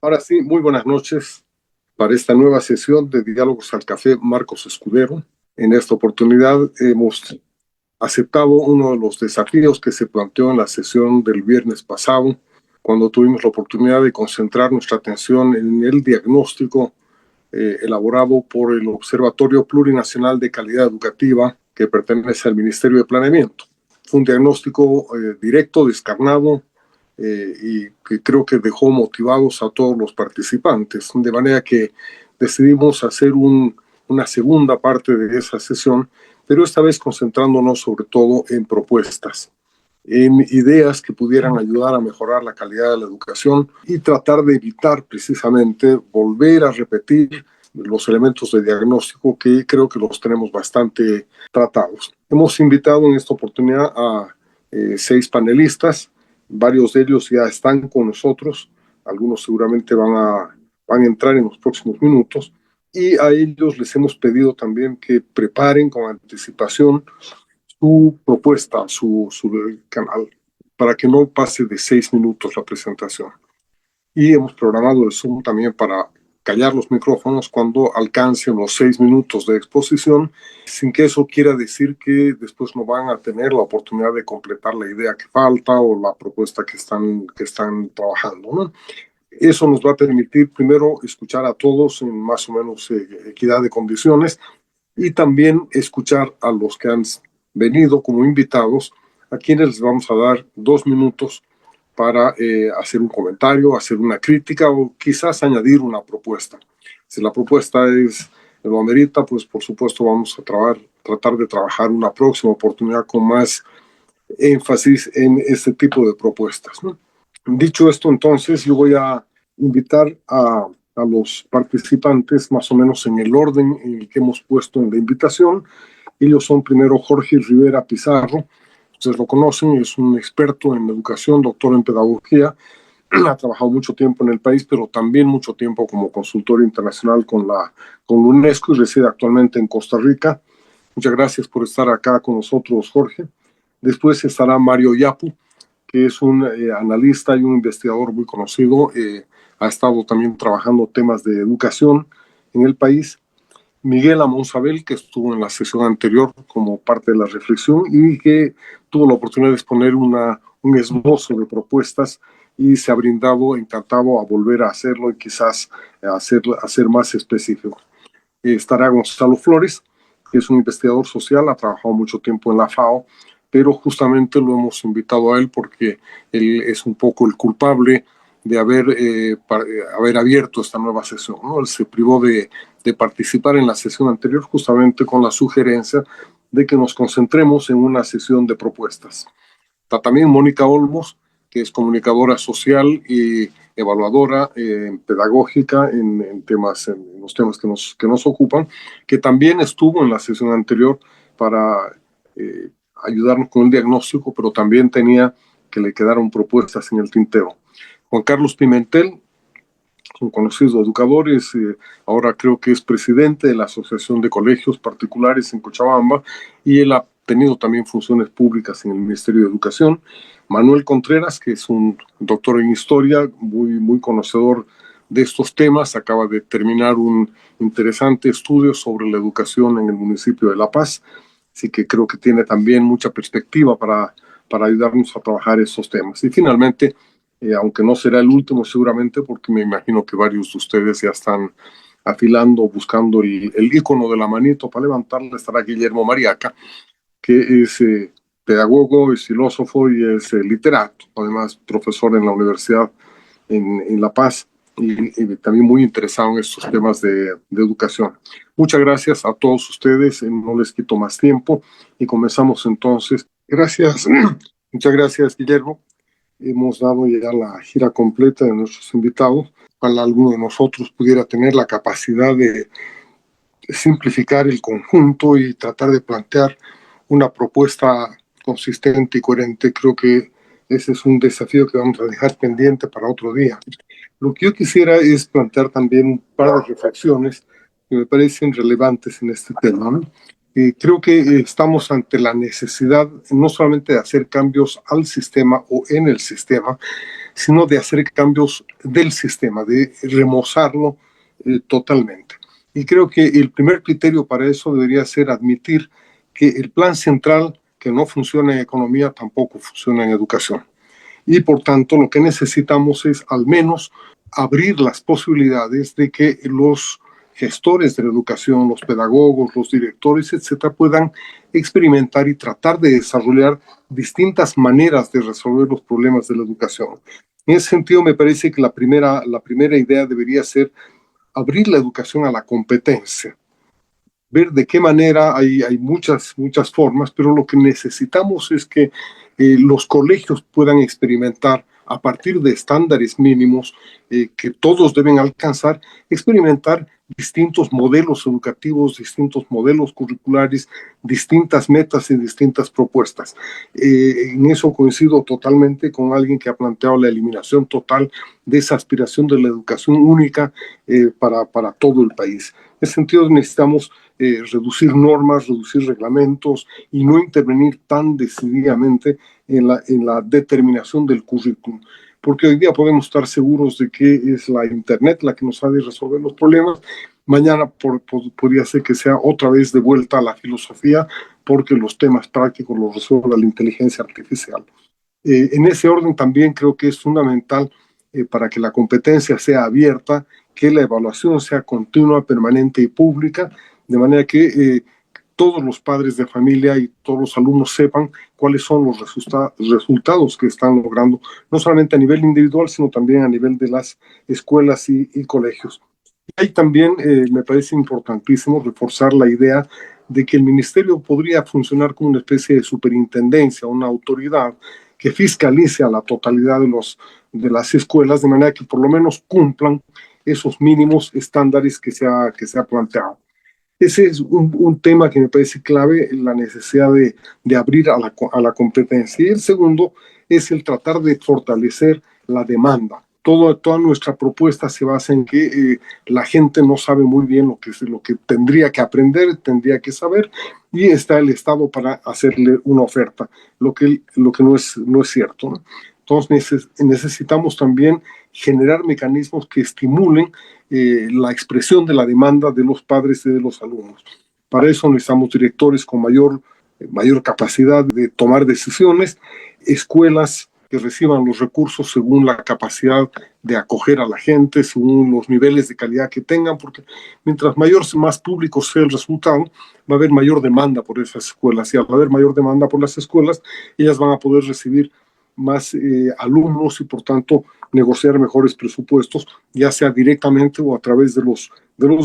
Ahora sí, muy buenas noches para esta nueva sesión de Diálogos al Café Marcos Escudero. En esta oportunidad hemos aceptado uno de los desafíos que se planteó en la sesión del viernes pasado, cuando tuvimos la oportunidad de concentrar nuestra atención en el diagnóstico elaborado por el Observatorio Plurinacional de Calidad Educativa, que pertenece al Ministerio de Planeamiento. Fue un diagnóstico directo, descarnado, y que creo que dejó motivados a todos los participantes, de manera que decidimos hacer una segunda parte de esa sesión, pero esta vez concentrándonos sobre todo en propuestas, en ideas que pudieran ayudar a mejorar la calidad de la educación y tratar de evitar precisamente volver a repetir los elementos de diagnóstico que creo que los tenemos bastante tratados. Hemos invitado en esta oportunidad a 6 panelistas. Varios de ellos ya están con nosotros, algunos seguramente van a entrar en los próximos minutos, y a ellos les hemos pedido también que preparen con anticipación su propuesta, su canal, para que no pase de 6 minutos la presentación. Y hemos programado el Zoom también para callar los micrófonos cuando alcancen los 6 minutos de exposición, sin que eso quiera decir que después no van a tener la oportunidad de completar la idea que falta o la propuesta que están trabajando, ¿no? Eso nos va a permitir primero escuchar a todos en más o menos equidad de condiciones y también escuchar a los que han venido como invitados, a quienes les vamos a dar 2 minutos para hacer un comentario, hacer una crítica o quizás añadir una propuesta. Si la propuesta lo amerita, pues por supuesto vamos a tratar de trabajar una próxima oportunidad con más énfasis en este tipo de propuestas, ¿no? Dicho esto, entonces, yo voy a invitar a los participantes más o menos en el orden en el que hemos puesto en la invitación. Ellos son primero Jorge Rivera Pizarro. Ustedes lo conocen, es un experto en educación, doctor en pedagogía, ha trabajado mucho tiempo en el país, pero también mucho tiempo como consultor internacional con UNESCO y reside actualmente en Costa Rica. Muchas gracias por estar acá con nosotros, Jorge. Después estará Mario Yapu, que es un analista y un investigador muy conocido. Ha estado también trabajando temas de educación en el país. Miguel Amonsabel, que estuvo en la sesión anterior como parte de la reflexión y que tuvo la oportunidad de exponer un esbozo de propuestas y se ha brindado encantado a volver a hacerlo y quizás hacer más específico. Estará Gonzalo Flores, que es un investigador social, ha trabajado mucho tiempo en la FAO, pero justamente lo hemos invitado a él porque él es un poco el culpable de haber abierto esta nueva sesión, ¿no? Él se privó de participar en la sesión anterior justamente con la sugerencia de que nos concentremos en una sesión de propuestas. Está también Mónica Olmos, que es comunicadora social y evaluadora pedagógica en los temas que nos ocupan, que también estuvo en la sesión anterior para ayudarnos con el diagnóstico, pero también tenía que le quedaron propuestas en el tintero. Juan Carlos Pimentel, un conocido educador, ahora creo que es presidente de la Asociación de Colegios Particulares en Cochabamba, y él ha tenido también funciones públicas en el Ministerio de Educación. Manuel Contreras, que es un doctor en historia, muy conocedor de estos temas, acaba de terminar un interesante estudio sobre la educación en el municipio de La Paz, así que creo que tiene también mucha perspectiva para ayudarnos a trabajar estos temas. Y finalmente, aunque no será el último seguramente, porque me imagino que varios de ustedes ya están afilando, buscando el icono de la manito para levantarla, estará Guillermo Mariaca, que es pedagogo, es filósofo y es literato, además profesor en la Universidad en La Paz y también muy interesado en estos temas de educación. Muchas gracias a todos ustedes, no les quito más tiempo y comenzamos entonces. Gracias, muchas gracias, Guillermo. Hemos dado ya la gira completa de nuestros invitados. Ojalá alguno de nosotros pudiera tener la capacidad de simplificar el conjunto y tratar de plantear una propuesta consistente y coherente. Creo que ese es un desafío que vamos a dejar pendiente para otro día. Lo que yo quisiera es plantear también un par de reflexiones que me parecen relevantes en este tema, ¿no? Creo que estamos ante la necesidad no solamente de hacer cambios al sistema o en el sistema, sino de hacer cambios del sistema, de remozarlo totalmente. Y creo que el primer criterio para eso debería ser admitir que el plan central que no funciona en economía tampoco funciona en educación. Y por tanto lo que necesitamos es al menos abrir las posibilidades de que los gestores de la educación, los pedagogos, los directores, etcétera, puedan experimentar y tratar de desarrollar distintas maneras de resolver los problemas de la educación. En ese sentido, me parece que la primera idea debería ser abrir la educación a la competencia, ver de qué manera hay muchas formas, pero lo que necesitamos es que los colegios puedan experimentar a partir de estándares mínimos que todos deben alcanzar, experimentar distintos modelos educativos, distintos modelos curriculares, distintas metas y distintas propuestas. En eso coincido totalmente con alguien que ha planteado la eliminación total de esa aspiración de la educación única para todo el país. En ese sentido necesitamos reducir normas, reducir reglamentos y no intervenir tan decididamente en la determinación del currículum. Porque hoy día podemos estar seguros de que es la Internet la que nos ha de resolver los problemas. Mañana podría ser que sea otra vez de vuelta a la filosofía porque los temas prácticos los resuelve la inteligencia artificial. En ese orden también creo que es fundamental para que la competencia sea abierta, que la evaluación sea continua, permanente y pública, de manera que todos los padres de familia y todos los alumnos sepan cuáles son los resultados que están logrando, no solamente a nivel individual, sino también a nivel de las escuelas y colegios. Y ahí también me parece importantísimo reforzar la idea de que el ministerio podría funcionar como una especie de superintendencia, una autoridad que fiscalice a la totalidad de las escuelas, de manera que por lo menos cumplan esos mínimos estándares que se ha planteado. Ese es un tema que me parece clave, la necesidad de abrir a la competencia. Y el segundo es el tratar de fortalecer la demanda. Toda nuestra propuesta se basa en que la gente no sabe muy bien lo que tendría que aprender, tendría que saber, y está el Estado para hacerle una oferta, lo que no es cierto, ¿no? Entonces necesitamos también generar mecanismos que estimulen la expresión de la demanda de los padres y de los alumnos. Para eso necesitamos directores con mayor capacidad de tomar decisiones, escuelas que reciban los recursos según la capacidad de acoger a la gente, según los niveles de calidad que tengan, porque mientras más público sea el resultado, va a haber mayor demanda por esas escuelas, y al haber mayor demanda por las escuelas, ellas van a poder recibir más alumnos y por tanto negociar mejores presupuestos, ya sea directamente o a través de los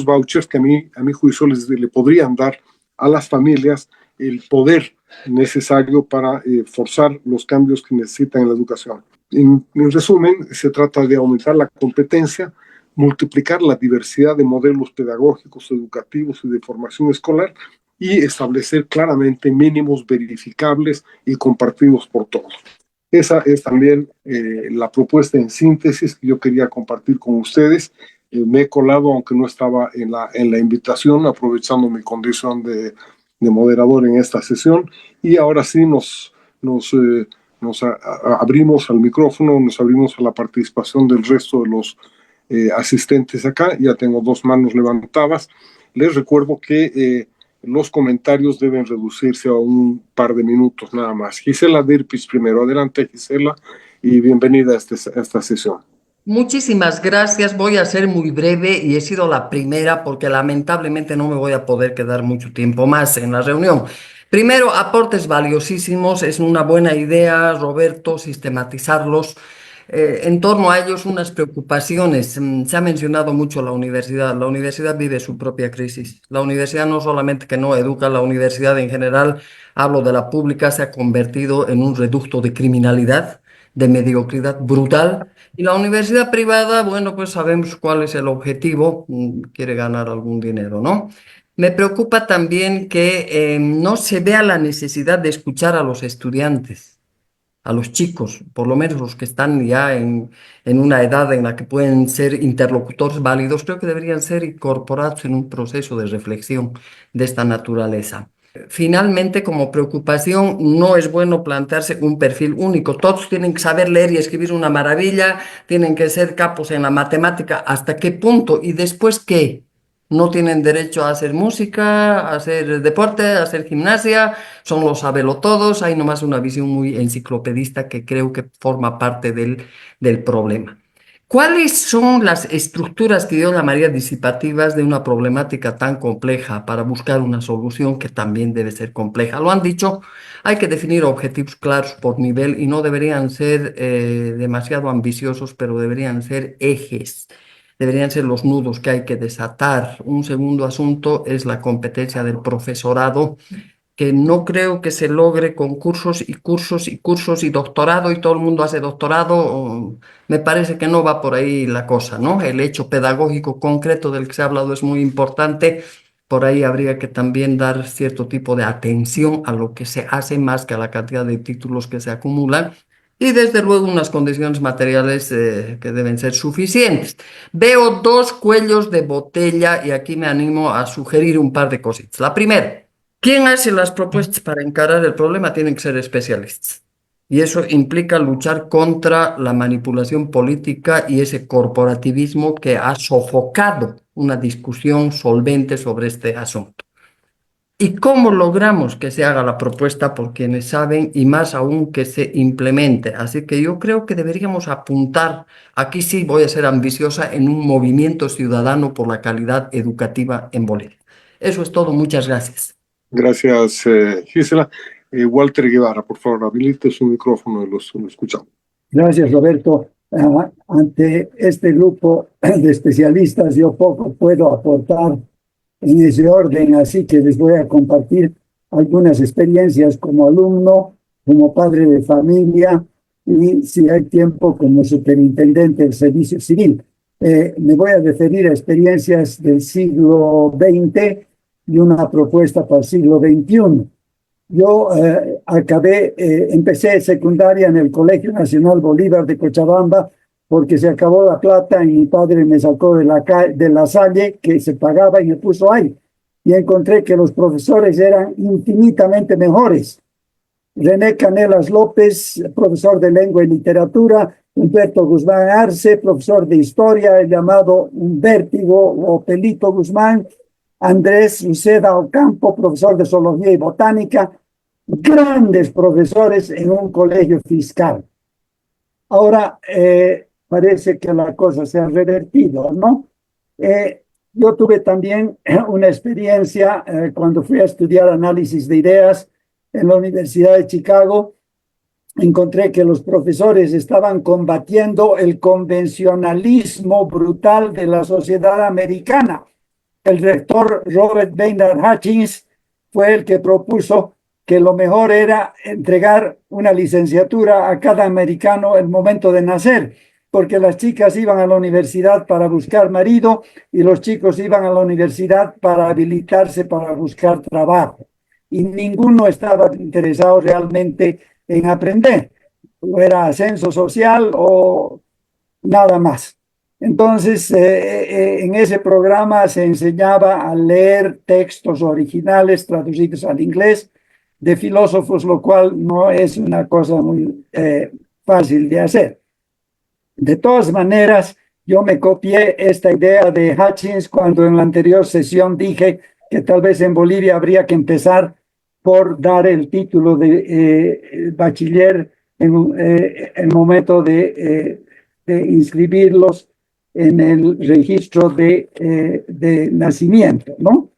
vouchers que a mi juicio le podrían dar a las familias el poder necesario para forzar los cambios que necesitan en la educación. En resumen, se trata de aumentar la competencia, multiplicar la diversidad de modelos pedagógicos, educativos y de formación escolar y establecer claramente mínimos verificables y compartidos por todos. Esa es también la propuesta en síntesis que yo quería compartir con ustedes. Me he colado, aunque no estaba en la invitación, aprovechando mi condición de moderador en esta sesión. Y ahora sí nos abrimos al micrófono, nos abrimos a la participación del resto de los asistentes acá. Ya tengo 2 manos levantadas. Les recuerdo que los comentarios deben reducirse a un par de minutos nada más. Gisela Dirpis primero. Adelante, Gisela, y bienvenida a esta sesión. Muchísimas gracias. Voy a ser muy breve y he sido la primera porque lamentablemente no me voy a poder quedar mucho tiempo más en la reunión. Primero, aportes valiosísimos. Es una buena idea, Roberto, sistematizarlos. En torno a ellos, unas preocupaciones. Se ha mencionado mucho la universidad. La universidad vive su propia crisis. La universidad no solamente que no educa, la universidad en general, hablo de la pública, se ha convertido en un reducto de criminalidad, de mediocridad brutal. Y la universidad privada, bueno, pues sabemos cuál es el objetivo, quiere ganar algún dinero, ¿no? Me preocupa también que no se vea la necesidad de escuchar a los estudiantes, a los chicos, por lo menos los que están ya en una edad en la que pueden ser interlocutores válidos, creo que deberían ser incorporados en un proceso de reflexión de esta naturaleza. Finalmente, como preocupación, no es bueno plantearse un perfil único. Todos tienen que saber leer y escribir una maravilla, tienen que ser capos en la matemática. ¿Hasta qué punto? ¿Y después qué? No tienen derecho a hacer música, a hacer deporte, a hacer gimnasia, son los sabelotodos. Hay nomás una visión muy enciclopedista que creo que forma parte del problema. ¿Cuáles son las estructuras que yo llamaría disipativas de una problemática tan compleja para buscar una solución que también debe ser compleja? Lo han dicho, hay que definir objetivos claros por nivel y no deberían ser demasiado ambiciosos, pero deberían ser ejes, deberían ser los nudos que hay que desatar. Un segundo asunto es la competencia del profesorado, que no creo que se logre con cursos y cursos y cursos y doctorado y todo el mundo hace doctorado. Me parece que no va por ahí la cosa, ¿no? El hecho pedagógico concreto del que se ha hablado es muy importante. Por ahí habría que también dar cierto tipo de atención a lo que se hace más que a la cantidad de títulos que se acumulan. Y desde luego unas condiciones materiales que deben ser suficientes. Veo dos cuellos de botella y aquí me animo a sugerir un par de cositas. La primera, ¿quién hace las propuestas para encarar el problema? Tienen que ser especialistas. Y eso implica luchar contra la manipulación política y ese corporativismo que ha sofocado una discusión solvente sobre este asunto. ¿Y cómo logramos que se haga la propuesta por quienes saben y más aún que se implemente? Así que yo creo que deberíamos apuntar, aquí sí voy a ser ambiciosa, en un movimiento ciudadano por la calidad educativa en Bolivia. Eso es todo, muchas gracias. Gracias, Gisela. Walter Guevara, por favor, habilite su micrófono y lo escuchamos. Gracias, Roberto. Ante este grupo de especialistas, yo poco puedo aportar en ese orden, así que les voy a compartir algunas experiencias como alumno, como padre de familia y, si hay tiempo, como superintendente del servicio civil. Me voy a referir a experiencias del siglo XX y una propuesta para el siglo XXI. Yo empecé secundaria en el Colegio Nacional Bolívar de Cochabamba porque se acabó la plata y mi padre me sacó de la Salle que se pagaba y me puso ahí. Y encontré que los profesores eran infinitamente mejores. René Canelas López, profesor de Lengua y Literatura; Humberto Guzmán Arce, profesor de Historia, el llamado Vértigo o Pelito Guzmán; Andrés Uceda Ocampo, profesor de Zoología y Botánica. Grandes profesores en un colegio fiscal. Ahora parece que la cosa se ha revertido, ¿no? Yo tuve también una experiencia cuando fui a estudiar análisis de ideas en la Universidad de Chicago. Encontré que los profesores estaban combatiendo el convencionalismo brutal de la sociedad americana. El rector Robert Maynard Hutchins fue el que propuso que lo mejor era entregar una licenciatura a cada americano el momento de nacer, porque las chicas iban a la universidad para buscar marido y los chicos iban a la universidad para habilitarse para buscar trabajo. Y ninguno estaba interesado realmente en aprender. O era ascenso social o nada más. Entonces, en ese programa se enseñaba a leer textos originales traducidos al inglés de filósofos, lo cual no es una cosa muy fácil de hacer. De todas maneras, yo me copié esta idea de Hutchins cuando en la anterior sesión dije que tal vez en Bolivia habría que empezar por dar el título de bachiller en el momento de inscribirlos en el registro de nacimiento, ¿no?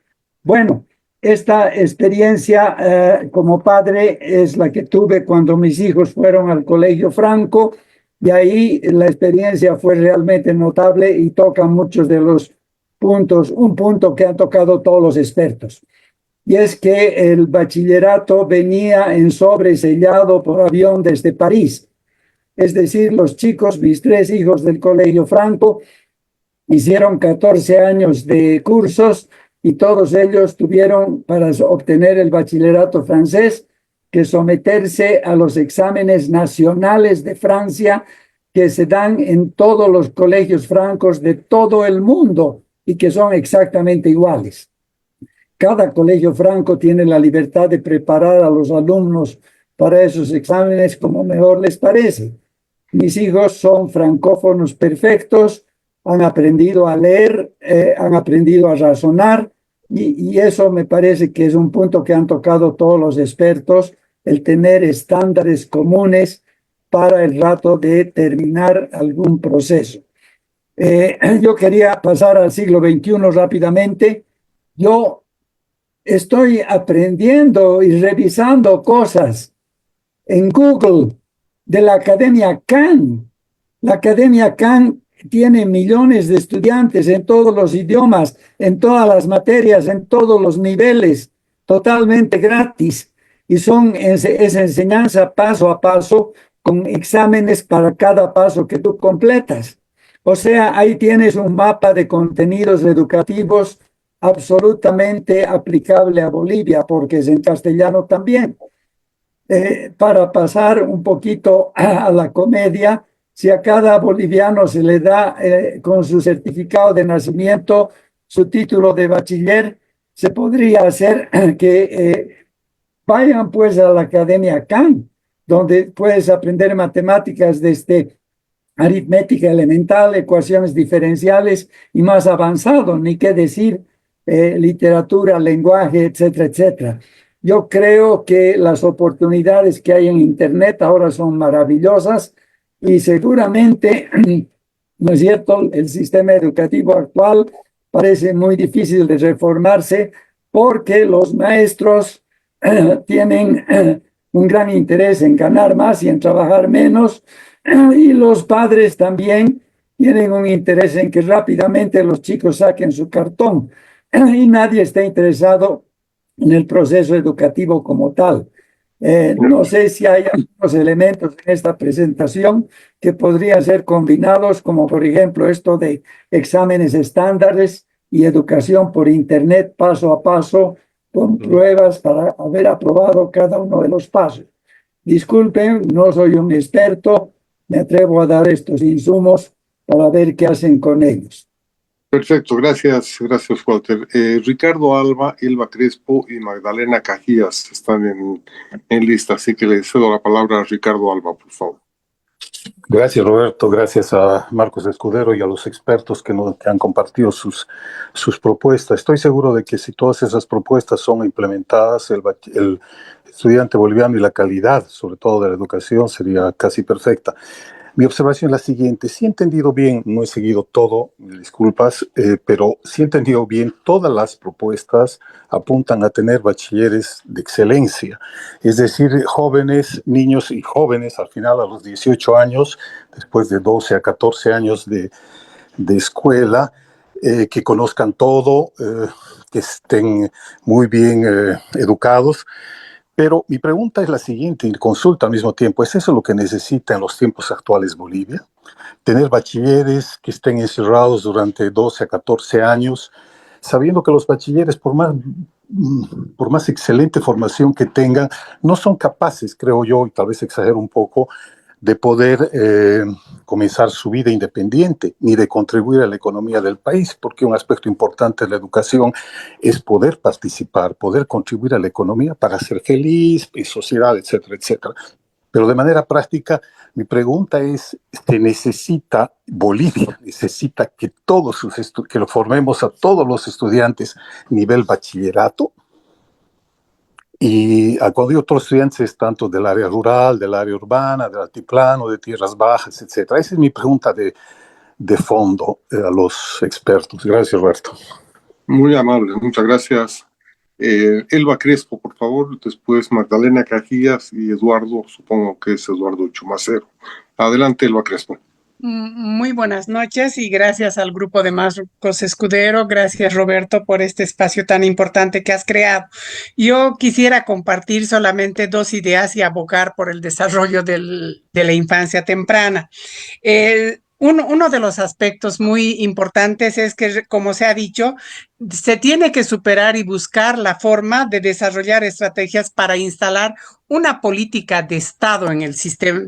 Bueno, esta experiencia como padre es la que tuve cuando mis hijos fueron al Colegio Franco, y ahí la experiencia fue realmente notable y toca muchos de los puntos, un punto que han tocado todos los expertos. Y es que el bachillerato venía en sobresellado por avión desde París. Es decir, los chicos, mis 3 hijos del Colegio Franco, hicieron 14 años de cursos y todos ellos tuvieron para obtener el bachillerato francés que someterse a los exámenes nacionales de Francia que se dan en todos los colegios francos de todo el mundo y que son exactamente iguales. cada colegio franco tiene la libertad de preparar a los alumnos para esos exámenes como mejor les parece. Mis hijos son francófonos perfectos, han aprendido a leer, han aprendido a razonar, y eso me parece que es un punto que han tocado todos los expertos, el tener estándares comunes para el rato de terminar algún proceso. Yo quería pasar al siglo XXI rápidamente. Yo estoy aprendiendo y revisando cosas en Google de la Academia Khan. La Academia Khan tiene millones de estudiantes en todos los idiomas, en todas las materias, en todos los niveles, totalmente gratis. Y es enseñanza paso a paso con exámenes para cada paso que tú completas. O sea, ahí tienes un mapa de contenidos educativos absolutamente aplicable a Bolivia, porque es en castellano también. Para pasar un poquito a la comedia, si a cada boliviano se le da con su certificado de nacimiento su título de bachiller, se podría hacer que vayan pues a la Academia Khan, donde puedes aprender matemáticas desde aritmética elemental, ecuaciones diferenciales y más avanzado, ni qué decir, literatura, lenguaje, etcétera, etcétera. Yo creo que las oportunidades que hay en Internet ahora son maravillosas y seguramente, ¿no es cierto?, el sistema educativo actual parece muy difícil de reformarse porque los maestros tienen un gran interés en ganar más y en trabajar menos, y los padres también tienen un interés en que rápidamente los chicos saquen su cartón, y nadie está interesado en el proceso educativo como tal. No sé si hay algunos elementos en esta presentación que podrían ser combinados, como por ejemplo esto de exámenes estándares y educación por Internet paso a paso, con pruebas para haber aprobado cada uno de los pasos. Disculpen, no soy un experto, me atrevo a dar estos insumos para ver qué hacen con ellos. Perfecto, gracias, Walter. Ricardo Alba, Elba Crespo y Magdalena Cajías están en lista, así que le cedo la palabra a Ricardo Alba, por favor. Gracias, Roberto. Gracias a Marcos Escudero y a los expertos que han compartido sus propuestas. Estoy seguro de que si todas esas propuestas son implementadas, el estudiante boliviano y la calidad, sobre todo de la educación, sería casi perfecta. Mi observación es la siguiente: si he entendido bien, no he seguido todo, disculpas, pero si he entendido bien, todas las propuestas apuntan a tener bachilleres de excelencia, es decir, jóvenes, niños y jóvenes, al final a los 18 años, después de 12 a 14 años de escuela, que conozcan todo, que estén muy bien educados. Pero mi pregunta es la siguiente, y consulta al mismo tiempo: ¿es eso lo que necesita en los tiempos actuales Bolivia? Tener bachilleres que estén encerrados durante 12 a 14 años, sabiendo que los bachilleres, por más excelente formación que tengan, no son capaces, creo yo, y tal vez exagero un poco, de poder comenzar su vida independiente, ni de contribuir a la economía del país, porque un aspecto importante de la educación es poder participar, poder contribuir a la economía para ser feliz, en sociedad, etcétera, etcétera. Pero de manera práctica, mi pregunta es: ¿se necesita Bolivia, necesita que que lo formemos a todos los estudiantes nivel bachillerato? Y acudir a otros estudiantes tanto del área rural, del área urbana, del altiplano, de tierras bajas, etc. Esa es mi pregunta de fondo a los expertos. Gracias, Roberto. Muy amable, muchas gracias. Elba Crespo, por favor, después Magdalena Cajías y Eduardo, supongo que es Eduardo Chumacero. Adelante, Elba Crespo. Muy buenas noches y gracias al grupo de Marcos Escudero, gracias Roberto por este espacio tan importante que has creado. Yo quisiera compartir solamente dos ideas y abogar por el desarrollo de la infancia temprana. Uno de los aspectos muy importantes es que, como se ha dicho, se tiene que superar y buscar la forma de desarrollar estrategias para instalar una política de Estado en el sistema,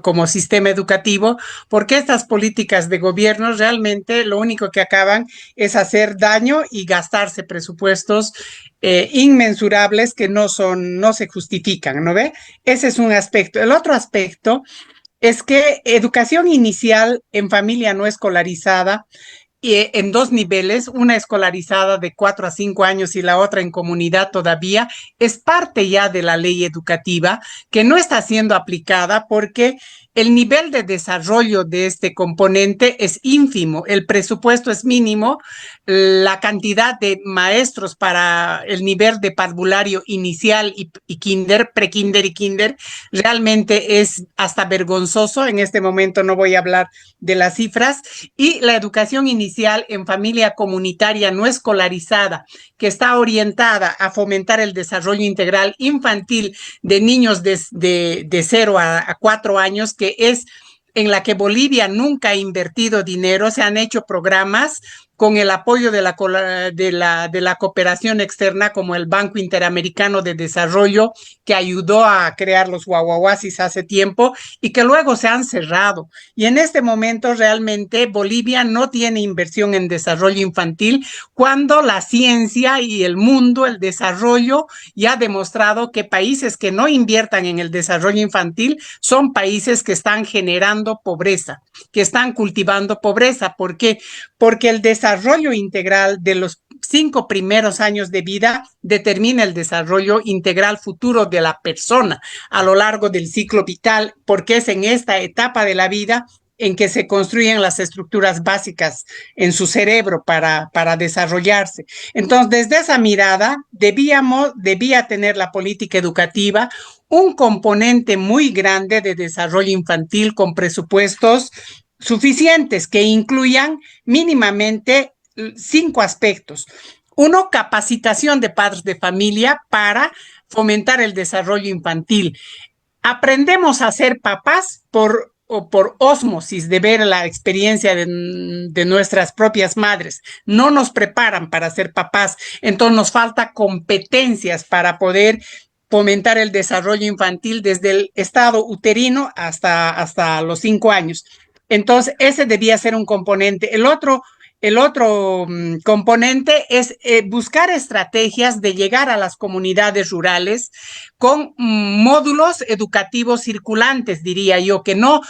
como sistema educativo, porque estas políticas de gobierno realmente lo único que acaban es hacer daño y gastarse presupuestos inmensurables que no se justifican, ¿no ve? Ese es un aspecto. El otro aspecto es que educación inicial en familia no escolarizada y en dos niveles, una escolarizada de 4 a 5 años y la otra en comunidad todavía, es parte ya de la ley educativa que no está siendo aplicada porque el nivel de desarrollo de este componente es ínfimo, el presupuesto es mínimo, la cantidad de maestros para el nivel de parvulario inicial y kinder, prekinder y kinder, realmente es hasta vergonzoso. En este momento no voy a hablar de las cifras, y la educación inicial en familia comunitaria no escolarizada, que está orientada a fomentar el desarrollo integral infantil de niños de 0 a 4 años, que es en la que Bolivia nunca ha invertido dinero. Se han hecho programas con el apoyo de la cooperación externa, como el Banco Interamericano de Desarrollo, que ayudó a crear los guaguaguasis hace tiempo y que luego se han cerrado. Y en este momento realmente Bolivia no tiene inversión en desarrollo infantil, cuando la ciencia y el mundo, el desarrollo, ya ha demostrado que países que no inviertan en el desarrollo infantil son países que están generando pobreza, que están cultivando pobreza. ¿Por qué? Porque el desarrollo integral de los 5 primeros años de vida determina el desarrollo integral futuro de la persona a lo largo del ciclo vital, porque es en esta etapa de la vida en que se construyen las estructuras básicas en su cerebro para desarrollarse. Entonces, desde esa mirada, debía tener la política educativa un componente muy grande de desarrollo infantil con presupuestos suficientes que incluyan mínimamente 5 aspectos. Uno, capacitación de padres de familia para fomentar el desarrollo infantil. Aprendemos a ser papás por ósmosis, de ver la experiencia de nuestras propias madres. No nos preparan para ser papás, entonces nos falta competencias para poder fomentar el desarrollo infantil desde el estado uterino hasta los 5 años. Entonces, ese debía ser un componente. El otro componente es buscar estrategias de llegar a las comunidades rurales con módulos educativos circulantes, diría yo, que no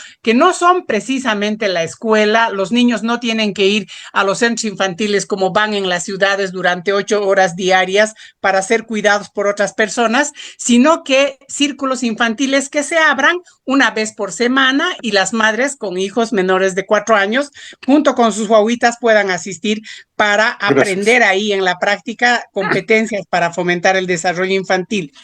son precisamente la escuela. Los niños no tienen que ir a los centros infantiles como van en las ciudades durante 8 horas diarias para ser cuidados por otras personas, sino que círculos infantiles que se abran una vez por semana y las madres con hijos menores de 4 años, junto con sus guaguitas, puedan asistir para aprender ahí en la práctica competencias para fomentar el desarrollo infantil.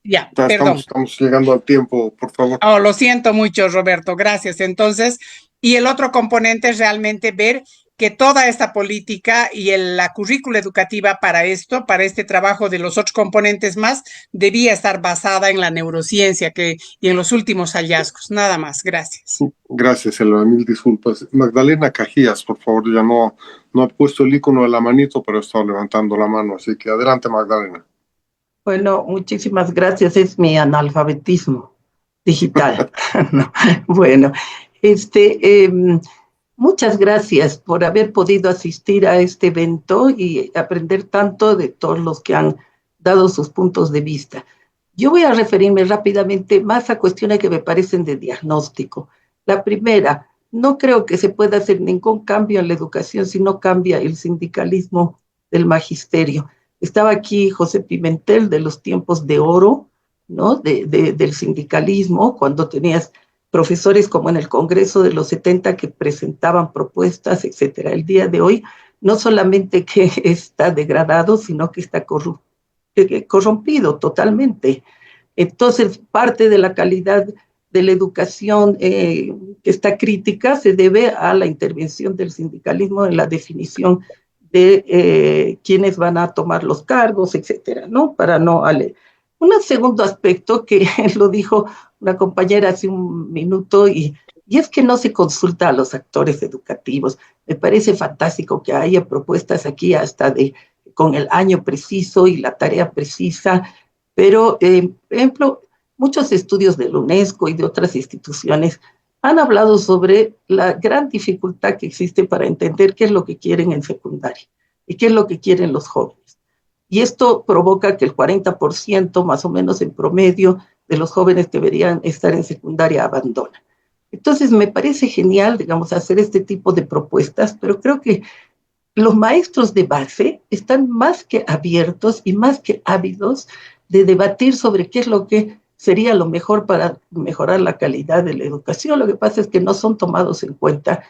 Ya, perdón. Estamos llegando al tiempo, por favor. Oh, lo siento mucho, Roberto, gracias. Entonces, y el otro componente es realmente ver que toda esta política y la currícula educativa para este trabajo de los otros componentes más, debía estar basada en la neurociencia y en los últimos hallazgos. Nada más, gracias. Gracias, Elena, mil disculpas. Magdalena Cajías, por favor, ya no ha puesto el icono de la manito, pero está levantando la mano, así que adelante, Magdalena. Bueno, muchísimas gracias. Es mi analfabetismo digital. No, bueno, muchas gracias por haber podido asistir a este evento y aprender tanto de todos los que han dado sus puntos de vista. Yo voy a referirme rápidamente más a cuestiones que me parecen de diagnóstico. La primera, no creo que se pueda hacer ningún cambio en la educación si no cambia el sindicalismo del magisterio. Estaba aquí José Pimentel de los tiempos de oro, ¿no? Del sindicalismo, cuando tenías profesores como en el Congreso de los 70 que presentaban propuestas, etcétera. El día de hoy no solamente que está degradado, sino que está corrompido totalmente. Entonces, parte de la calidad de la educación que está crítica se debe a la intervención del sindicalismo en la definición de quiénes van a tomar los cargos, etcétera, ¿no? Para no un segundo aspecto que lo dijo una compañera hace un minuto y y es que no se consulta a los actores educativos. Me parece fantástico que haya propuestas aquí hasta con el año preciso y la tarea precisa, pero, por ejemplo, muchos estudios de la UNESCO y de otras instituciones han hablado sobre la gran dificultad que existe para entender qué es lo que quieren en secundaria y qué es lo que quieren los jóvenes. Y esto provoca que el 40% más o menos en promedio de los jóvenes que deberían estar en secundaria abandonan. Entonces me parece genial, digamos, hacer este tipo de propuestas, pero creo que los maestros de base están más que abiertos y más que ávidos de debatir sobre qué es lo que sería lo mejor para mejorar la calidad de la educación. Lo que pasa es que no son tomados en cuenta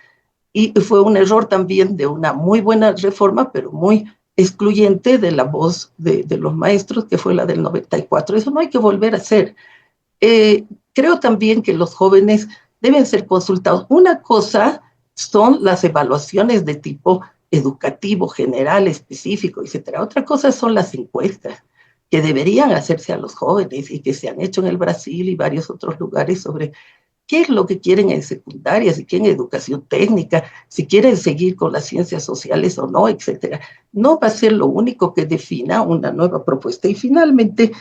y fue un error también de una muy buena reforma, pero muy excluyente de la voz de los maestros, que fue la del 94. Eso no hay que volver a hacer. Creo también que los jóvenes deben ser consultados. Una cosa son las evaluaciones de tipo educativo, general, específico, etcétera. Otra cosa son las encuestas que deberían hacerse a los jóvenes y que se han hecho en el Brasil y varios otros lugares sobre qué es lo que quieren en secundaria, si quieren educación técnica, si quieren seguir con las ciencias sociales o no, etcétera. No va a ser lo único que defina una nueva propuesta. Y finalmente,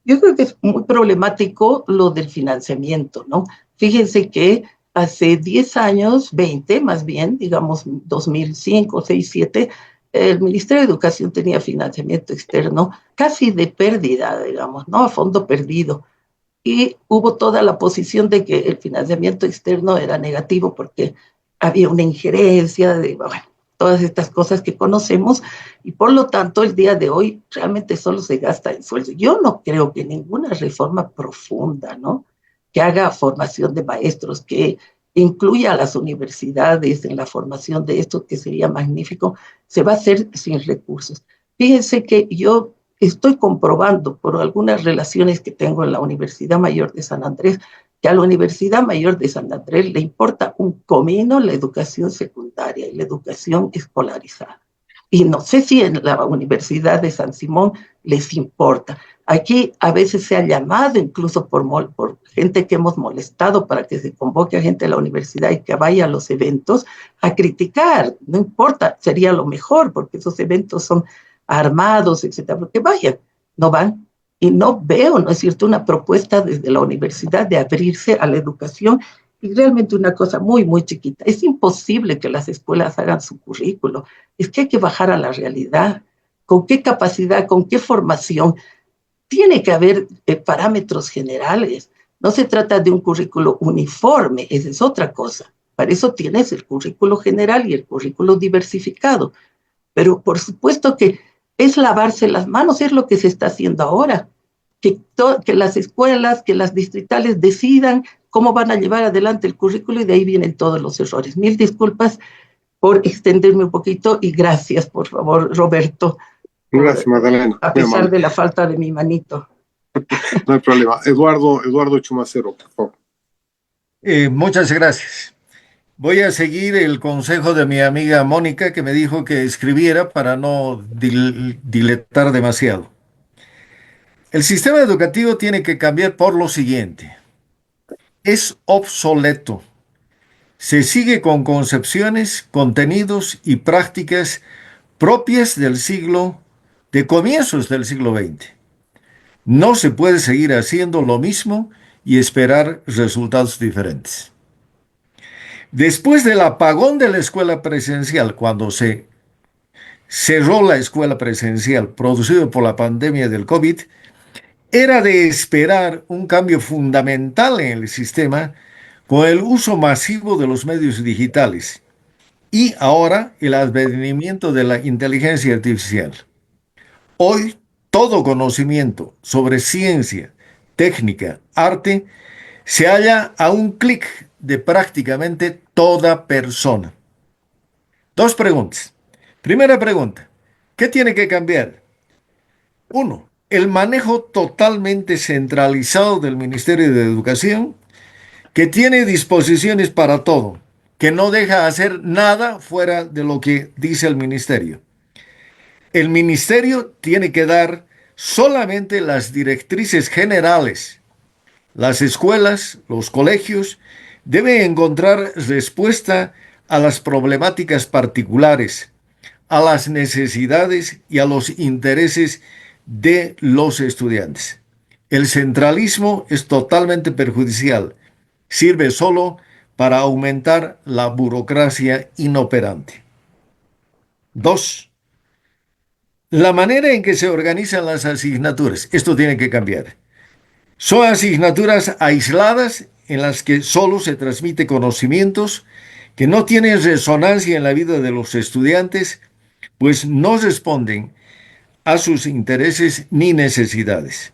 yo creo que es muy problemático lo del financiamiento, ¿no? Fíjense que hace 10 años, 20 más bien, digamos 2005, 6, 7, el Ministerio de Educación tenía financiamiento externo casi de pérdida, digamos, ¿no? A fondo perdido. Y hubo toda la posición de que el financiamiento externo era negativo porque había una injerencia de, bueno, todas estas cosas que conocemos, y por lo tanto el día de hoy realmente solo se gasta en sueldos. Yo no creo que ninguna reforma profunda, ¿no?, que haga formación de maestros, que incluya a las universidades en la formación de esto, que sería magnífico, se va a hacer sin recursos. Fíjense que yo estoy comprobando por algunas relaciones que tengo en la Universidad Mayor de San Andrés, que a la Universidad Mayor de San Andrés le importa un comino la educación secundaria y la educación escolarizada. Y no sé si en la Universidad de San Simón les importa. Aquí a veces se ha llamado incluso por gente que hemos molestado para que se convoque a gente de la universidad y que vaya a los eventos a criticar. No importa, sería lo mejor, porque esos eventos son armados, etcétera, porque vayan, no van. Y no veo, ¿no es cierto?, una propuesta desde la universidad de abrirse a la educación, y realmente una cosa muy, muy chiquita. Es imposible que las escuelas hagan su currículo. Es que hay que bajar a la realidad. ¿Con qué capacidad, con qué formación? Tiene que haber parámetros generales. No se trata de un currículo uniforme, esa es otra cosa. Para eso tienes el currículo general y el currículo diversificado. Pero por supuesto que es lavarse las manos, es lo que se está haciendo ahora. Que las escuelas, que las distritales decidan cómo van a llevar adelante el currículo, y de ahí vienen todos los errores. Mil disculpas por extenderme un poquito y gracias, por favor, Roberto. Gracias, Magdalena. A pesar de la falta de mi manito. No hay problema. Eduardo Chumacero, por favor. Muchas gracias. Voy a seguir el consejo de mi amiga Mónica, que me dijo que escribiera para no diletar demasiado. El sistema educativo tiene que cambiar por lo siguiente. Es obsoleto. Se sigue con concepciones, contenidos y prácticas propias de comienzos del siglo XX. No se puede seguir haciendo lo mismo y esperar resultados diferentes. Después del apagón de la escuela presencial, cuando se cerró la escuela presencial producido por la pandemia del COVID, era de esperar un cambio fundamental en el sistema con el uso masivo de los medios digitales y ahora el advenimiento de la inteligencia artificial. Hoy, todo conocimiento sobre ciencia, técnica, arte, se halla a un clic de prácticamente toda persona. Dos preguntas. Primera pregunta, ¿qué tiene que cambiar? Uno, el manejo totalmente centralizado del Ministerio de Educación, que tiene disposiciones para todo, que no deja hacer nada fuera de lo que dice el Ministerio. El Ministerio tiene que dar solamente las directrices generales. Las escuelas, los colegios, debe encontrar respuesta a las problemáticas particulares, a las necesidades y a los intereses de los estudiantes. El centralismo es totalmente perjudicial. Sirve solo para aumentar la burocracia inoperante. 2. La manera en que se organizan las asignaturas. Esto tiene que cambiar. Son asignaturas aisladas en las que solo se transmite conocimientos que no tienen resonancia en la vida de los estudiantes, pues no responden a sus intereses ni necesidades.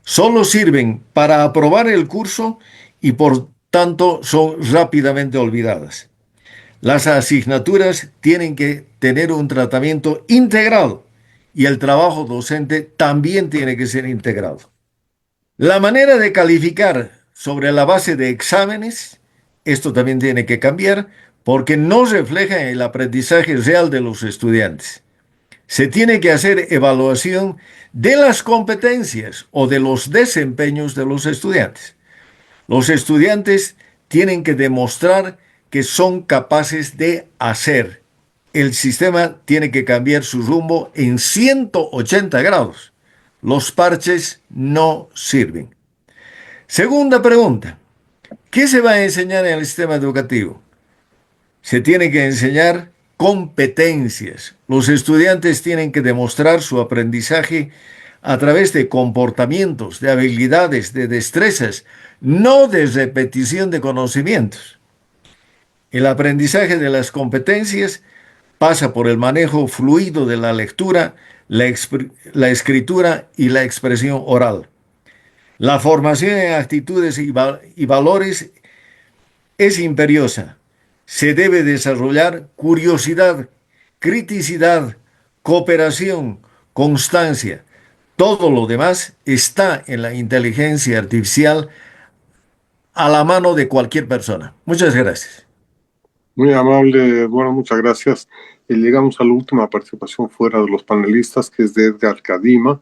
Solo sirven para aprobar el curso y por tanto son rápidamente olvidadas. Las asignaturas tienen que tener un tratamiento integrado y el trabajo docente también tiene que ser integrado. La manera de calificar sobre la base de exámenes, esto también tiene que cambiar porque no refleja el aprendizaje real de los estudiantes. Se tiene que hacer evaluación de las competencias o de los desempeños de los estudiantes. Los estudiantes tienen que demostrar que son capaces de hacer. El sistema tiene que cambiar su rumbo en 180 grados. Los parches no sirven. Segunda pregunta. ¿Qué se va a enseñar en el sistema educativo? Se tiene que enseñar competencias. Los estudiantes tienen que demostrar su aprendizaje a través de comportamientos, de habilidades, de destrezas, no de repetición de conocimientos. El aprendizaje de las competencias pasa por el manejo fluido de la lectura, la escritura y la expresión oral. La formación en actitudes y valores es imperiosa. Se debe desarrollar curiosidad, criticidad, cooperación, constancia. Todo lo demás está en la inteligencia artificial a la mano de cualquier persona. Muchas gracias. Muy amable, bueno, muchas gracias. Llegamos a la última participación fuera de los panelistas, que es de Edgar Cadima.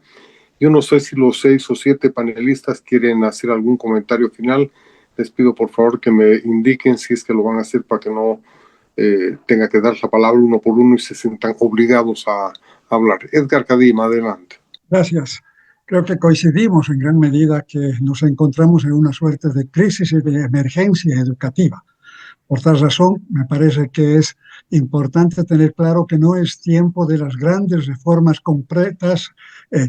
Yo no sé si los 6 o 7 panelistas quieren hacer algún comentario final. Les pido por favor que me indiquen si es que lo van a hacer para que no tenga que dar la palabra uno por uno y se sientan obligados a hablar. Edgar Cadima, adelante. Gracias. Creo que coincidimos en gran medida que nos encontramos en una suerte de crisis y de emergencia educativa. Por tal razón, me parece que es importante tener claro que no es tiempo de las grandes reformas concretas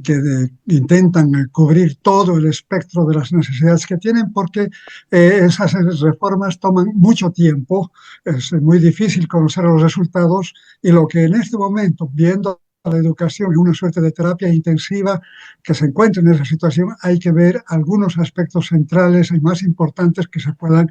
que intentan cubrir todo el espectro de las necesidades que tienen, porque esas reformas toman mucho tiempo, es muy difícil conocer los resultados y lo que en este momento, viendo la educación en una suerte de terapia intensiva que se encuentra en esa situación, hay que ver algunos aspectos centrales y más importantes que se puedan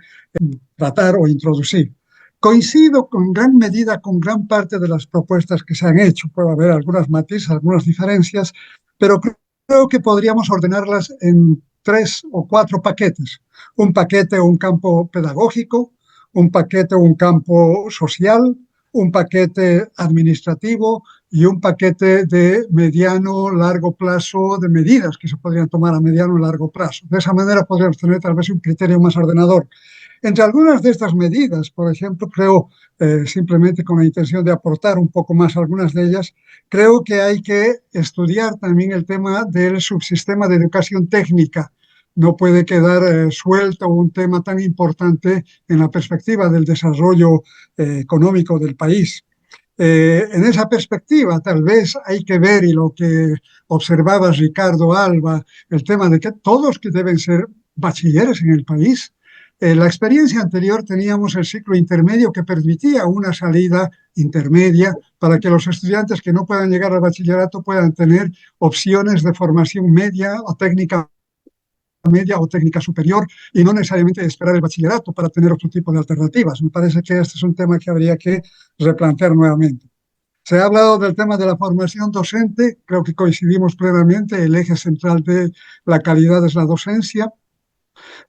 tratar o introducir. Coincido en gran medida con gran parte de las propuestas que se han hecho. Puede haber algunas matices, algunas diferencias, pero creo que podríamos ordenarlas en 3 o 4 paquetes. Un paquete o un campo pedagógico, un paquete o un campo social, un paquete administrativo y un paquete de mediano, largo plazo de medidas que se podrían tomar a mediano y largo plazo. De esa manera podríamos tener tal vez un criterio más ordenador. Entre algunas de estas medidas, por ejemplo, creo, simplemente con la intención de aportar un poco más a algunas de ellas, creo que hay que estudiar también el tema del subsistema de educación técnica. No puede quedar suelto un tema tan importante en la perspectiva del desarrollo económico del país. En esa perspectiva, tal vez hay que ver, y lo que observaba Ricardo Alba, el tema de que todos que deben ser bachilleres en el país. La experiencia anterior teníamos el ciclo intermedio que permitía una salida intermedia para que los estudiantes que no puedan llegar al bachillerato puedan tener opciones de formación media o técnica media o técnica superior y no necesariamente esperar el bachillerato para tener otro tipo de alternativas. Me parece que este es un tema que habría que replantear nuevamente. Se ha hablado del tema de la formación docente, creo que coincidimos plenamente, el eje central de la calidad es la docencia.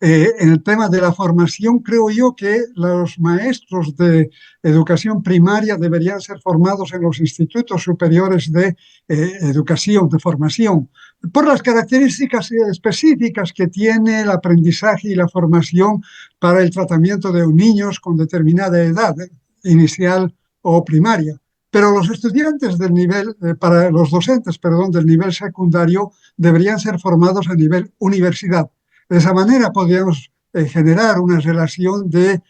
En el tema de la formación, creo yo que los maestros de educación primaria deberían ser formados en los institutos superiores de educación, de formación, por las características específicas que tiene el aprendizaje y la formación para el tratamiento de niños con determinada edad, inicial o primaria. Pero los estudiantes del nivel, para los docentes, perdón, del nivel secundario deberían ser formados a nivel universidad. De esa manera podríamos generar una relación de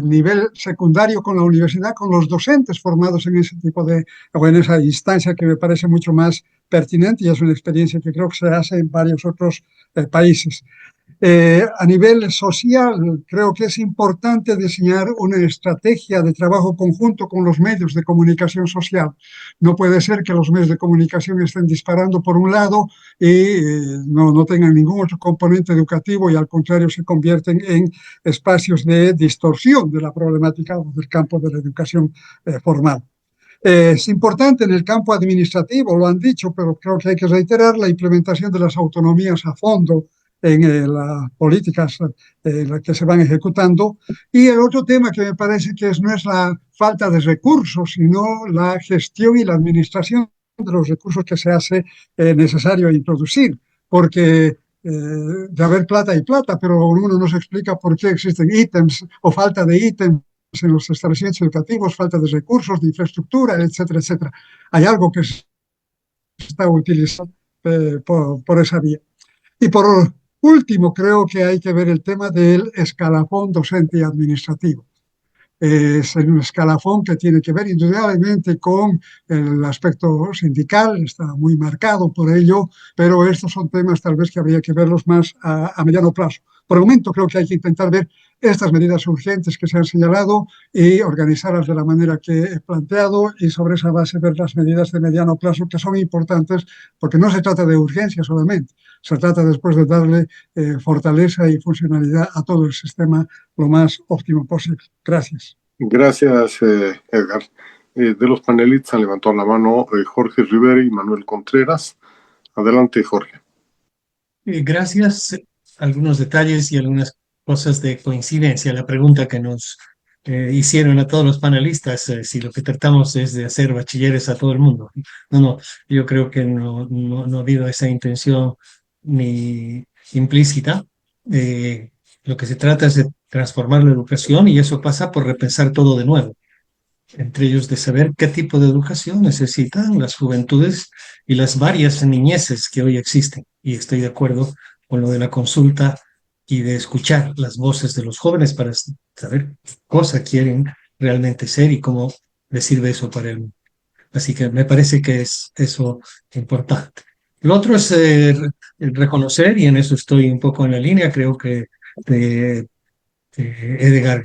nivel secundario con la universidad, con los docentes formados en ese tipo de, o en esa instancia que me parece mucho más pertinente y es una experiencia que creo que se hace en varios otros países. A nivel social, creo que es importante diseñar una estrategia de trabajo conjunto con los medios de comunicación social. No puede ser que los medios de comunicación estén disparando por un lado y no tengan ningún otro componente educativo y al contrario se convierten en espacios de distorsión de la problemática del campo de la educación formal. Es importante en el campo administrativo, lo han dicho, pero creo que hay que reiterar la implementación de las autonomías a fondo en las políticas que se van ejecutando. Y el otro tema que me parece que no es la falta de recursos, sino la gestión y la administración de los recursos que se hace necesario introducir, porque de haber plata hay plata, pero uno no se explica por qué existen ítems o falta de ítems en los establecimientos educativos, falta de recursos, de infraestructura, etcétera, etcétera. Hay algo que se está utilizando por esa vía. Y por último, creo que hay que ver el tema del escalafón docente y administrativo. Es un escalafón que tiene que ver indudablemente con el aspecto sindical, está muy marcado por ello, pero estos son temas tal vez que habría que verlos más a mediano plazo. Por el momento creo que hay que intentar ver estas medidas urgentes que se han señalado y organizarlas de la manera que he planteado y sobre esa base ver las medidas de mediano plazo que son importantes porque no se trata de urgencia solamente, se trata después de darle fortaleza y funcionalidad a todo el sistema lo más óptimo posible. Gracias. Gracias, Edgar. De los panelistas han levantado la mano Jorge Rivera y Manuel Contreras. Adelante, Jorge. Gracias. Algunos detalles y algunas cosas de coincidencia. La pregunta que nos hicieron a todos los panelistas, si lo que tratamos es de hacer bachilleres a todo el mundo. No, yo creo que no ha habido esa intención ni implícita. Lo que se trata es de transformar la educación y eso pasa por repensar todo de nuevo. Entre ellos de saber qué tipo de educación necesitan las juventudes y las varias niñeces que hoy existen. Y estoy de acuerdo con lo de la consulta y de escuchar las voces de los jóvenes para saber qué cosa quieren realmente ser y cómo les sirve eso para el mundo. Así que me parece que es eso importante. Lo otro es reconocer, y en eso estoy un poco en la línea, creo que Edgar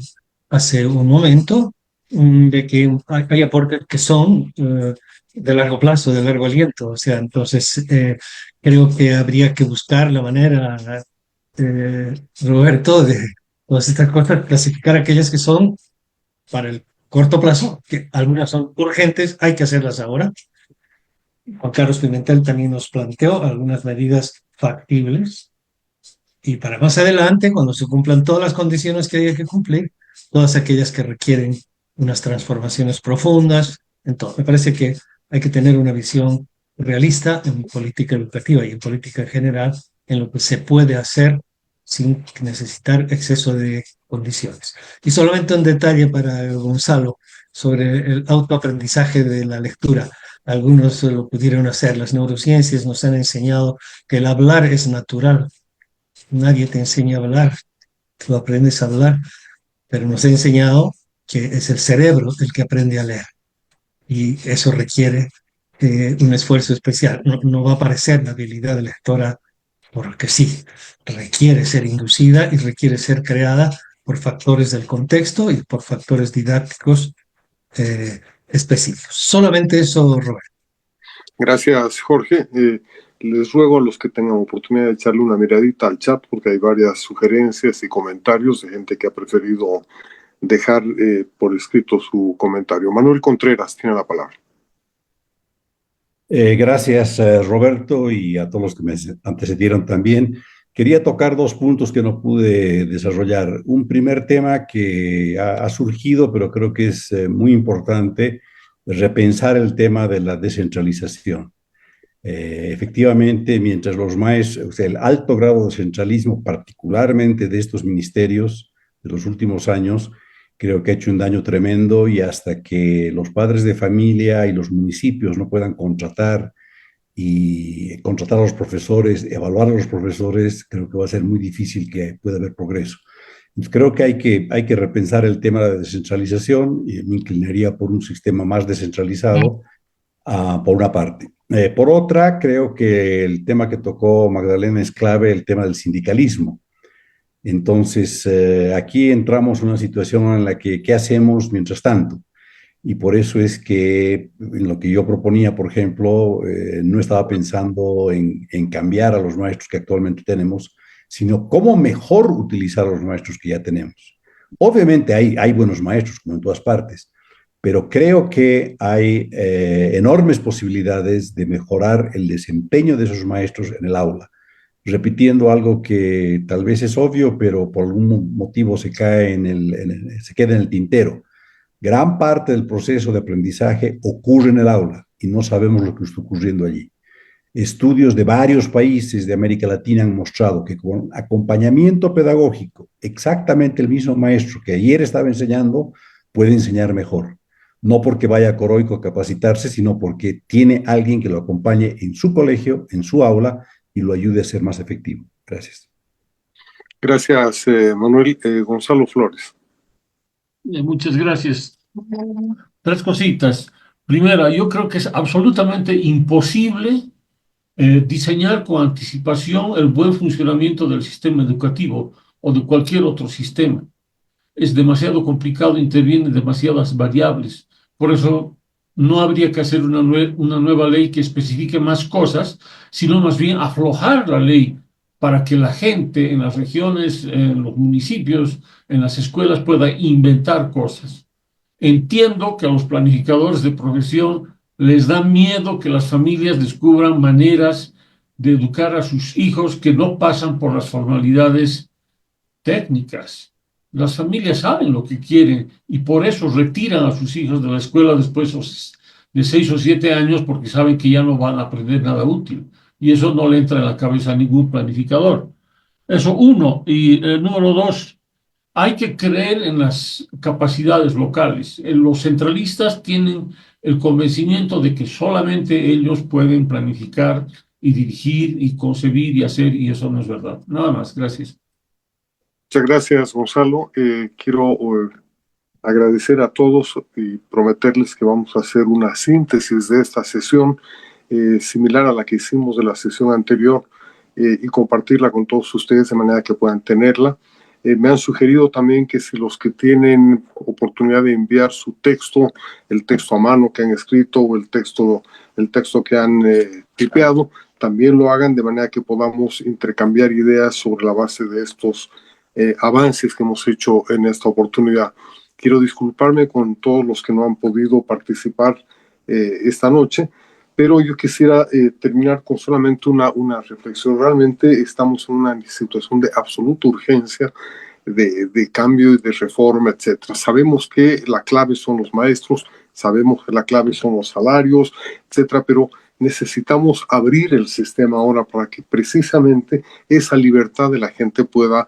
hace un momento, de que hay aportes que son de largo plazo, de largo aliento. O sea, entonces creo que habría que buscar la manera, Roberto, de todas estas cosas, clasificar aquellas que son para el corto plazo, que algunas son urgentes, hay que hacerlas ahora. Juan Carlos Pimentel también nos planteó algunas medidas factibles. Y para más adelante, cuando se cumplan todas las condiciones que haya que cumplir, todas aquellas que requieren unas transformaciones profundas. Entonces, me parece que hay que tener una visión realista en política educativa y en política en general, en lo que se puede hacer sin necesitar exceso de condiciones. Y solamente un detalle para Gonzalo sobre el autoaprendizaje de la lectura. Algunos lo pudieron hacer. Las neurociencias nos han enseñado que el hablar es natural. Nadie te enseña a hablar, tú aprendes a hablar, pero nos ha enseñado que es el cerebro el que aprende a leer. Y eso requiere un esfuerzo especial. No va a aparecer la habilidad de lectora porque sí, requiere ser inducida y requiere ser creada por factores del contexto y por factores didácticos específicos. Solamente eso, Roberto. Gracias, Jorge. Les ruego a los que tengan oportunidad de echarle una miradita al chat porque hay varias sugerencias y comentarios de gente que ha preferido dejar por escrito su comentario. Manuel Contreras tiene la palabra. Gracias, Roberto, y a todos los que me antecedieron también. Quería tocar dos puntos que no pude desarrollar. Un primer tema que ha surgido, pero creo que es muy importante, repensar el tema de la descentralización. Efectivamente, mientras los maestros, o sea, el alto grado de centralismo, particularmente de estos ministerios de los últimos años, creo que ha hecho un daño tremendo, y hasta que los padres de familia y los municipios no puedan contratar a los profesores, evaluar a los profesores, creo que va a ser muy difícil que pueda haber progreso. Entonces, creo que hay que repensar el tema de la descentralización, y me inclinaría por un sistema más descentralizado, por una parte. Por otra, creo que el tema que tocó Magdalena es clave, el tema del sindicalismo. Entonces, aquí entramos en una situación en la que, ¿qué hacemos mientras tanto? Y por eso es que en lo que yo proponía, por ejemplo, no estaba pensando en cambiar a los maestros que actualmente tenemos, sino cómo mejor utilizar a los maestros que ya tenemos. Obviamente hay buenos maestros, como en todas partes, pero creo que hay enormes posibilidades de mejorar el desempeño de esos maestros en el aula. Repitiendo algo que tal vez es obvio, pero por algún motivo se queda en el tintero. Gran parte del proceso de aprendizaje ocurre en el aula y no sabemos lo que está ocurriendo allí. Estudios de varios países de América Latina han mostrado que con acompañamiento pedagógico, exactamente el mismo maestro que ayer estaba enseñando puede enseñar mejor. No porque vaya a Coroico a capacitarse, sino porque tiene alguien que lo acompañe en su colegio, en su aula, y lo ayude a ser más efectivo. Gracias. Gracias, Manuel. Gonzalo Flores. Muchas gracias. Tres cositas. Primera, yo creo que es absolutamente imposible diseñar con anticipación el buen funcionamiento del sistema educativo o de cualquier otro sistema. Es demasiado complicado, intervienen demasiadas variables. Por eso no habría que hacer una nueva ley que especifique más cosas, sino más bien aflojar la ley para que la gente en las regiones, en los municipios, en las escuelas pueda inventar cosas. Entiendo que a los planificadores de profesión les da miedo que las familias descubran maneras de educar a sus hijos que no pasan por las formalidades técnicas. Las familias saben lo que quieren y por eso retiran a sus hijos de la escuela después de 6 o 7 años, porque saben que ya no van a aprender nada útil. Y eso no le entra en la cabeza a ningún planificador. Eso uno. Y número dos, hay que creer en las capacidades locales. Los centralistas tienen el convencimiento de que solamente ellos pueden planificar y dirigir y concebir y hacer, y eso no es verdad. Nada más. Gracias. Muchas gracias, Gonzalo. Quiero agradecer a todos y prometerles que vamos a hacer una síntesis de esta sesión similar a la que hicimos de la sesión anterior y compartirla con todos ustedes de manera que puedan tenerla. Me han sugerido también que si los que tienen oportunidad de enviar su texto, el texto a mano que han escrito o el texto que han tipeado, también lo hagan de manera que podamos intercambiar ideas sobre la base de estos avances que hemos hecho en esta oportunidad. Quiero disculparme con todos los que no han podido participar esta noche, pero yo quisiera terminar con solamente una reflexión. Realmente estamos en una situación de absoluta urgencia, de cambio y de reforma, etc. Sabemos que la clave son los maestros, sabemos que la clave son los salarios, etc., pero necesitamos abrir el sistema ahora para que precisamente esa libertad de la gente pueda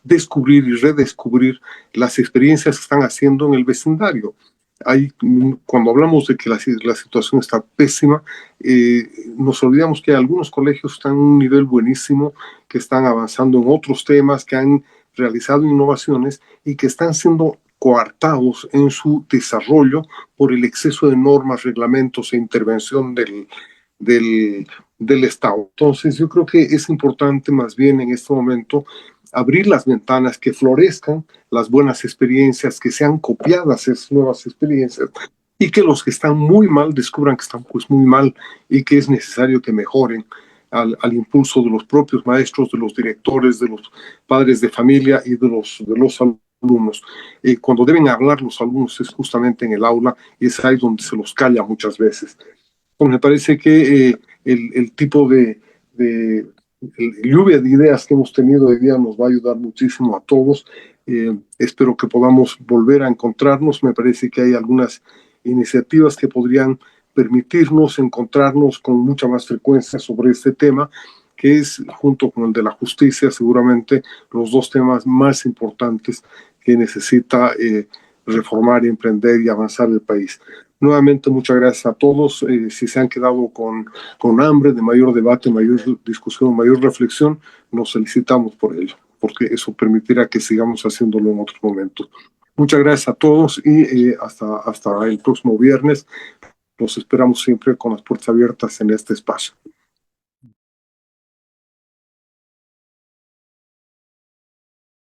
descubrir y redescubrir las experiencias que están haciendo en el vecindario. Cuando hablamos de que la situación está pésima, nos olvidamos que algunos colegios están en un nivel buenísimo, que están avanzando en otros temas, que han realizado innovaciones y que están siendo coartados en su desarrollo por el exceso de normas, reglamentos e intervención del Estado. Entonces, yo creo que es importante más bien en este momento abrir las ventanas, que florezcan las buenas experiencias, que sean copiadas esas nuevas experiencias y que los que están muy mal descubran que están pues muy mal y que es necesario que mejoren al impulso de los propios maestros, de los directores, de los padres de familia y de los alumnos. Cuando deben hablar los alumnos es justamente en el aula y es ahí donde se los calla muchas veces. Pues me parece que el tipo de lluvia de ideas que hemos tenido hoy día nos va a ayudar muchísimo a todos. Espero que podamos volver a encontrarnos. Me parece que hay algunas iniciativas que podrían permitirnos encontrarnos con mucha más frecuencia sobre este tema, que es, junto con el de la justicia, seguramente los dos temas más importantes que necesita reformar, emprender y avanzar el país. Nuevamente, muchas gracias a todos. Si se han quedado con hambre de mayor debate, mayor discusión, mayor reflexión, nos felicitamos por ello, porque eso permitirá que sigamos haciéndolo en otros momentos. Muchas gracias a todos y hasta el próximo viernes. Los esperamos siempre con las puertas abiertas en este espacio.